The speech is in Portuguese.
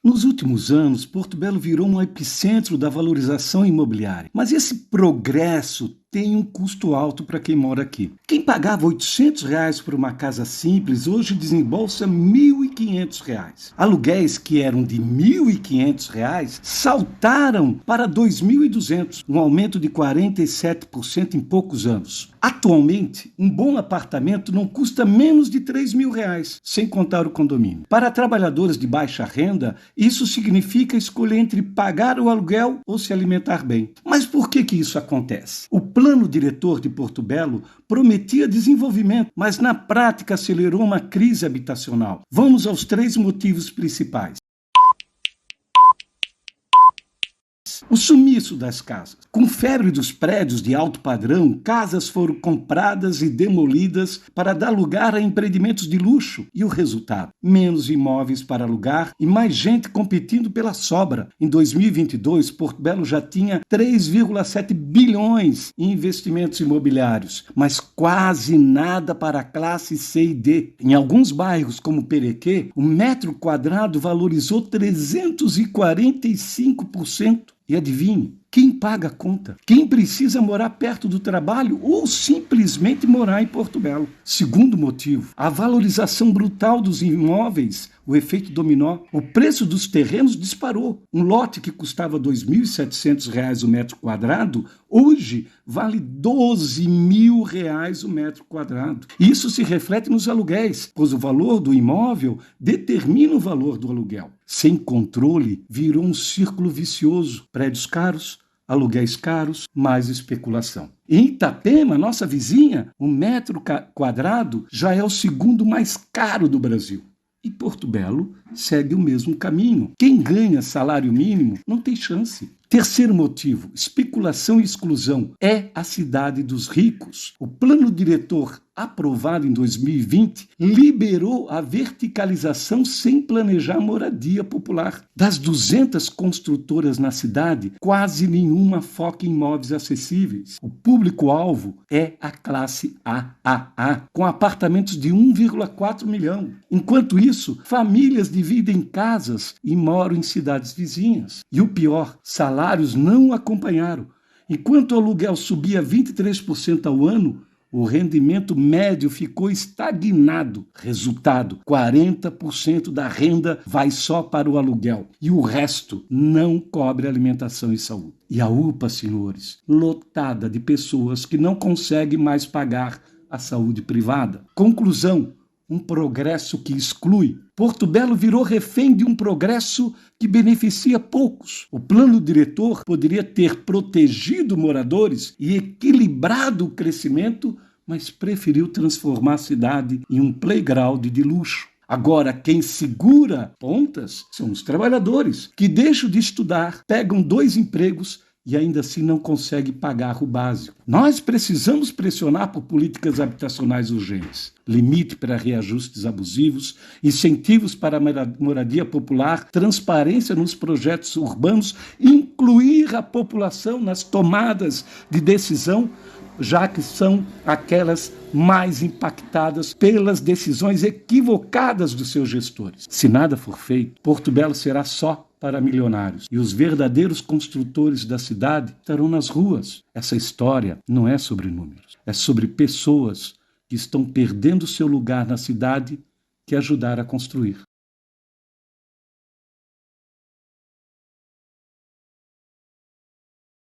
Nos últimos anos, Porto Belo virou um epicentro da valorização imobiliária. Mas esse progresso tem um custo alto para quem mora aqui. Quem pagava R$ 800 por uma casa simples, hoje desembolsa R$ 1.500. Aluguéis que eram de R$ 1.500 saltaram para R$ 2.200, um aumento de 47% em poucos anos. Atualmente, um bom apartamento não custa menos de R$ 3.000, sem contar o condomínio. Para trabalhadores de baixa renda, isso significa escolher entre pagar o aluguel ou se alimentar bem. Mas por que isso acontece? O plano diretor de Porto Belo prometia desenvolvimento, mas na prática acelerou uma crise habitacional. Vamos aos 3 motivos principais. O sumiço das casas. Com febre dos prédios de alto padrão, casas foram compradas e demolidas para dar lugar a empreendimentos de luxo. E o resultado? Menos imóveis para alugar e mais gente competindo pela sobra. Em 2022, Porto Belo já tinha 3,7 bilhões em investimentos imobiliários, mas quase nada para a classe C e D. Em alguns bairros, como Perequê, o metro quadrado valorizou 345%. E adivinhe, quem paga a conta? Quem precisa morar perto do trabalho ou simplesmente morar em Porto Belo? Segundo motivo, a valorização brutal dos imóveis, o efeito dominó. O preço dos terrenos disparou. Um lote que custava R$ 2.700 o metro quadrado, hoje vale R$ 12.000 o metro quadrado. Isso se reflete nos aluguéis, pois o valor do imóvel determina o valor do aluguel. Sem controle, virou um círculo vicioso. Prédios caros, aluguéis caros, mais especulação. Em Itapema, nossa vizinha, o metro quadrado já é o segundo mais caro do Brasil. E Porto Belo segue o mesmo caminho. Quem ganha salário mínimo não tem chance. Terceiro motivo, especulação e exclusão. É a cidade dos ricos. O plano diretor aprovado em 2020 liberou a verticalização sem planejar moradia popular. Das 200 construtoras na cidade, quase nenhuma foca em imóveis acessíveis. O público-alvo é a classe AAA, com apartamentos de 1,4 milhão. Enquanto isso, famílias dividem casas e moram em cidades vizinhas. E o pior, salários não acompanharam. Enquanto o aluguel subia 23% ao ano, o rendimento médio ficou estagnado. Resultado, 40% da renda vai só para o aluguel e o resto não cobre alimentação e saúde. E a UPA, senhores, lotada de pessoas que não conseguem mais pagar a saúde privada. Conclusão, um progresso que exclui. Porto Belo virou refém de um progresso que beneficia poucos. O plano diretor poderia ter protegido moradores e equilibrado o crescimento, mas preferiu transformar a cidade em um playground de luxo. Agora, quem segura pontas são os trabalhadores, que deixam de estudar, pegam 2 empregos e ainda assim não consegue pagar o básico. Nós precisamos pressionar por políticas habitacionais urgentes. Limite para reajustes abusivos, incentivos para a moradia popular, transparência nos projetos urbanos, incluir a população nas tomadas de decisão, já que são aquelas mais impactadas pelas decisões equivocadas dos seus gestores. Se nada for feito, Porto Belo será só para milionários. E os verdadeiros construtores da cidade estarão nas ruas. Essa história não é sobre números, é sobre pessoas que estão perdendo seu lugar na cidade que ajudaram a construir.